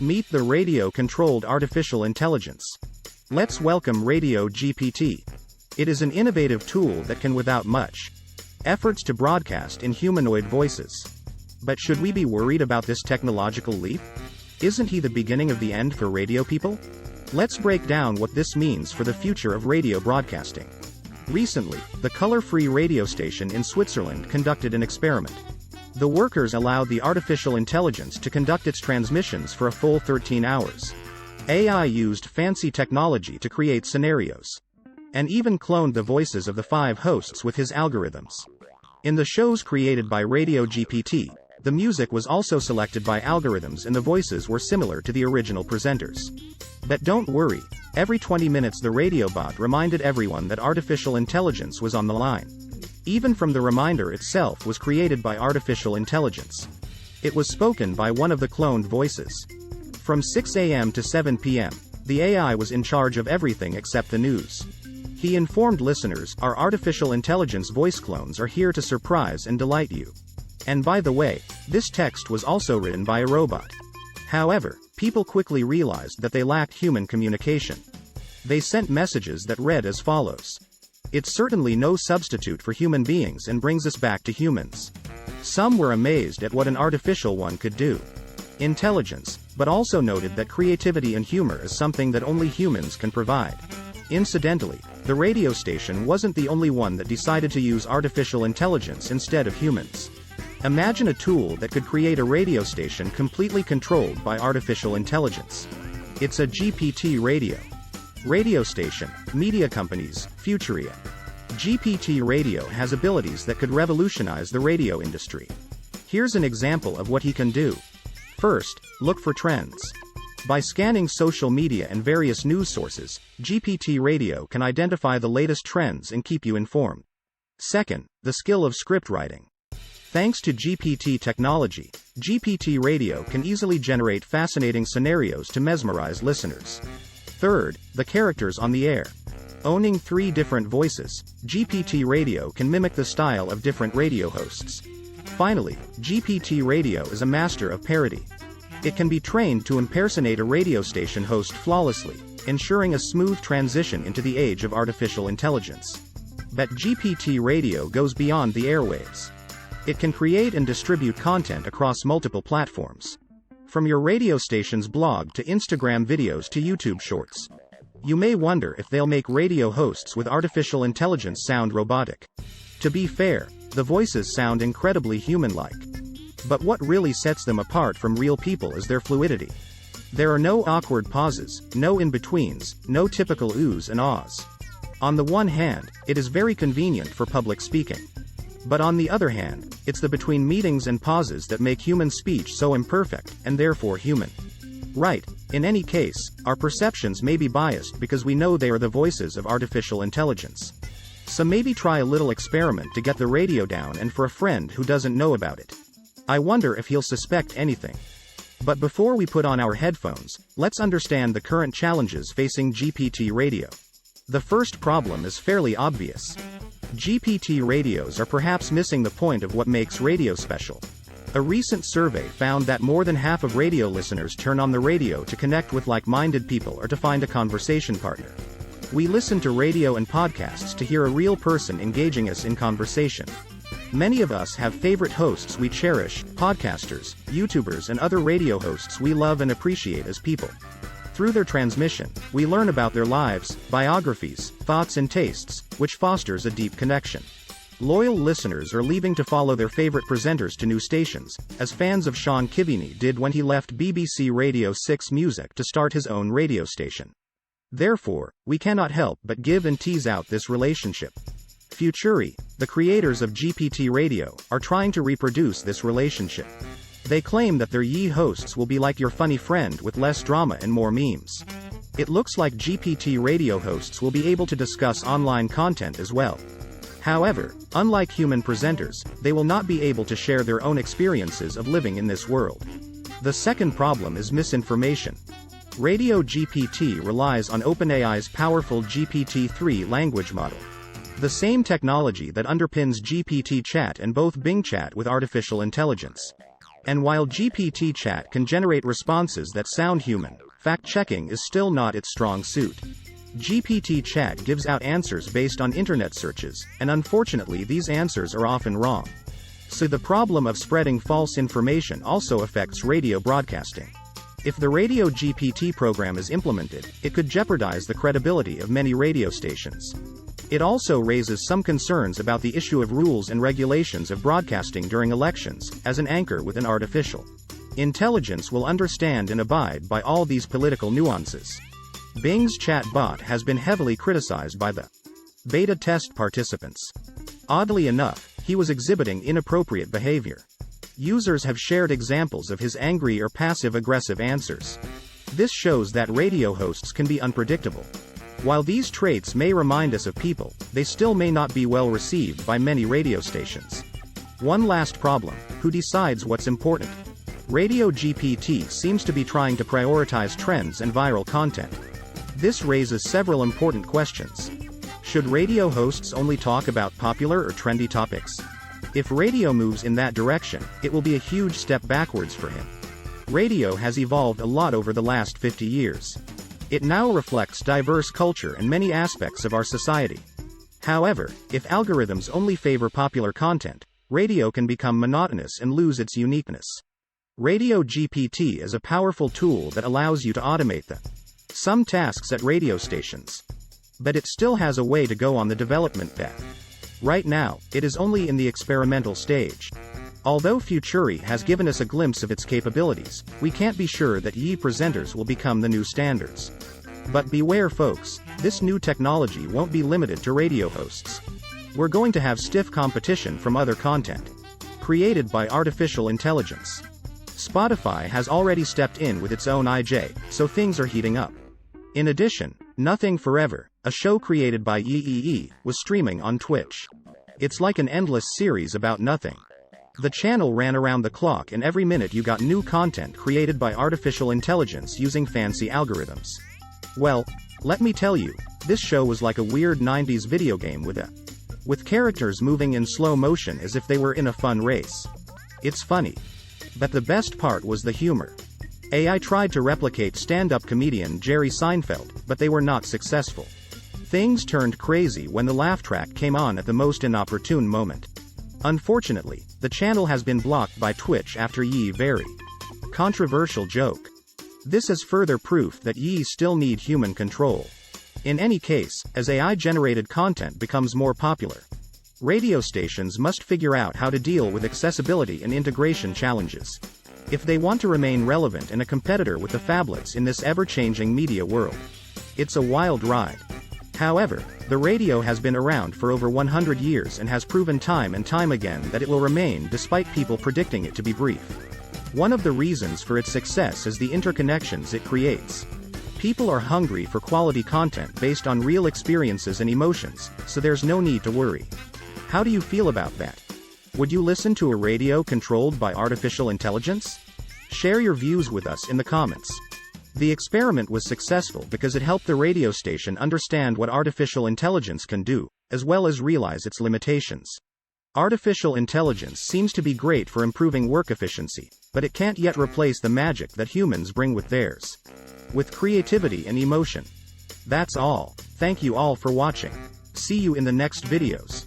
Meet the radio-controlled artificial intelligence. Let's welcome Radio GPT. It is an innovative tool that can without much efforts to broadcast in humanoid voices. But should we be worried about this technological leap? Isn't he the beginning of the end for radio people? Let's break down what this means for the future of radio broadcasting. Recently, the color-free radio station in Switzerland conducted an experiment. The workers allowed the artificial intelligence to conduct its transmissions for a full 13 hours. AI used fancy technology to create scenarios, and even cloned the voices of the 5 hosts with his algorithms. In the shows created by Radio GPT, the music was also selected by algorithms and the voices were similar to the original presenters. But don't worry, every 20 minutes the radio bot reminded everyone that artificial intelligence was on the line. Even from the reminder itself was created by artificial intelligence. It was spoken by one of the cloned voices. From 6 a.m. to 7 p.m., the AI was in charge of everything except the news. He informed listeners, our artificial intelligence voice clones are here to surprise and delight you. And by the way, this text was also written by a robot. However, people quickly realized that they lacked human communication. They sent messages that read as follows. It's certainly no substitute for human beings and brings us back to humans. Some were amazed at what an artificial one could do. Intelligence, but also noted that creativity and humor is something that only humans can provide. Incidentally, the radio station wasn't the only one that decided to use artificial intelligence instead of humans. Imagine a tool that could create a radio station completely controlled by artificial intelligence. It's a GPT radio. Radio station, media companies, Futuria. GPT radio has abilities that could revolutionize the radio industry. Here's an example of what he can do. First, look for trends. By scanning social media and various news sources, GPT radio can identify the latest trends and keep you informed. Second, the skill of script writing. Thanks to GPT technology, GPT radio can easily generate fascinating scenarios to mesmerize listeners. Third, the characters on the air. Owning 3 different voices, GPT radio can mimic the style of different radio hosts. Finally, GPT radio is a master of parody. It can be trained to impersonate a radio station host flawlessly, ensuring a smooth transition into the age of artificial intelligence. But GPT radio goes beyond the airwaves. It can create and distribute content across multiple platforms. From your radio station's blog to Instagram videos to YouTube shorts. You may wonder if they'll make radio hosts with artificial intelligence sound robotic. To be fair, the voices sound incredibly human-like. But what really sets them apart from real people is their fluidity. There are no awkward pauses, no in-betweens, no typical oohs and ahs. On the one hand, it is very convenient for public speaking. But on the other hand, it's the between meetings and pauses that make human speech so imperfect, and therefore human. Right, in any case, our perceptions may be biased because we know they are the voices of artificial intelligence. So maybe try a little experiment to get the radio down and for a friend who doesn't know about it. I wonder if he'll suspect anything. But before we put on our headphones, let's understand the current challenges facing GPT radio. The first problem is fairly obvious. GPT radios are perhaps missing the point of what makes radio special. A recent survey found that more than half of radio listeners turn on the radio to connect with like-minded people or to find a conversation partner. We listen to radio and podcasts to hear a real person engaging us in conversation. Many of us have favorite hosts we cherish, podcasters, YouTubers and other radio hosts we love and appreciate as people. Through their transmission, we learn about their lives, biographies, thoughts and tastes, which fosters a deep connection. Loyal listeners are leaving to follow their favorite presenters to new stations, as fans of Sean Kivini did when he left BBC Radio 6 Music to start his own radio station. Therefore, we cannot help but give and tease out this relationship. Futuri, the creators of GPT Radio, are trying to reproduce this relationship. They claim that their Yi hosts will be like your funny friend with less drama and more memes. It looks like GPT radio hosts will be able to discuss online content as well. However, unlike human presenters, they will not be able to share their own experiences of living in this world. The second problem is misinformation. Radio GPT relies on OpenAI's powerful GPT-3 language model. The same technology that underpins GPT Chat and both Bing Chat with artificial intelligence. And while GPT chat can generate responses that sound human, fact-checking is still not its strong suit. GPT chat gives out answers based on internet searches, and unfortunately these answers are often wrong. So the problem of spreading false information also affects radio broadcasting. If the radio GPT program is implemented, it could jeopardize the credibility of many radio stations. It also raises some concerns about the issue of rules and regulations of broadcasting during elections, as an anchor with an artificial intelligence will understand and abide by all these political nuances. Bing's chat bot has been heavily criticized by the beta test participants. Oddly enough, he was exhibiting inappropriate behavior. Users have shared examples of his angry or passive-aggressive answers. This shows that radio hosts can be unpredictable. While these traits may remind us of people, they still may not be well received by many radio stations. One last problem: who decides what's important? Radio GPT seems to be trying to prioritize trends and viral content. This raises several important questions. Should radio hosts only talk about popular or trendy topics? If radio moves in that direction, it will be a huge step backwards for him. Radio has evolved a lot over the last 50 years. It now reflects diverse culture and many aspects of our society. However, if algorithms only favor popular content, radio can become monotonous and lose its uniqueness. Radio GPT is a powerful tool that allows you to automate some tasks at radio stations. But it still has a way to go on the development path. Right now, it is only in the experimental stage. Although Futuri has given us a glimpse of its capabilities, we can't be sure that Yi presenters will become the new standards. But beware folks, this new technology won't be limited to radio hosts. We're going to have stiff competition from other content created by artificial intelligence. Spotify has already stepped in with its own IJ, so things are heating up. In addition, Nothing Forever, a show created by Yi, was streaming on Twitch. It's like an endless series about nothing. The channel ran around the clock, and every minute you got new content created by artificial intelligence using fancy algorithms. Well, let me tell you, this show was like a weird 90s video game with characters moving in slow motion as if they were in a fun race. It's funny. But the best part was the humor. AI tried to replicate stand-up comedian Jerry Seinfeld, but they were not successful. Things turned crazy when the laugh track came on at the most inopportune moment. Unfortunately, the channel has been blocked by Twitch after Yi's very controversial joke. This is further proof that Yi still need human control. In any case, as AI-generated content becomes more popular, radio stations must figure out how to deal with accessibility and integration challenges if they want to remain relevant and a competitor with the phablets in this ever-changing media world. It's a wild ride. However, the radio has been around for over 100 years and has proven time and time again that it will remain despite people predicting it to be brief. One of the reasons for its success is the interconnections it creates. People are hungry for quality content based on real experiences and emotions, so there's no need to worry. How do you feel about that? Would you listen to a radio controlled by artificial intelligence? Share your views with us in the comments. The experiment was successful because it helped the radio station understand what artificial intelligence can do, as well as realize its limitations. Artificial intelligence seems to be great for improving work efficiency, but it can't yet replace the magic that humans bring with theirs. With creativity and emotion. That's all. Thank you all for watching. See you in the next videos.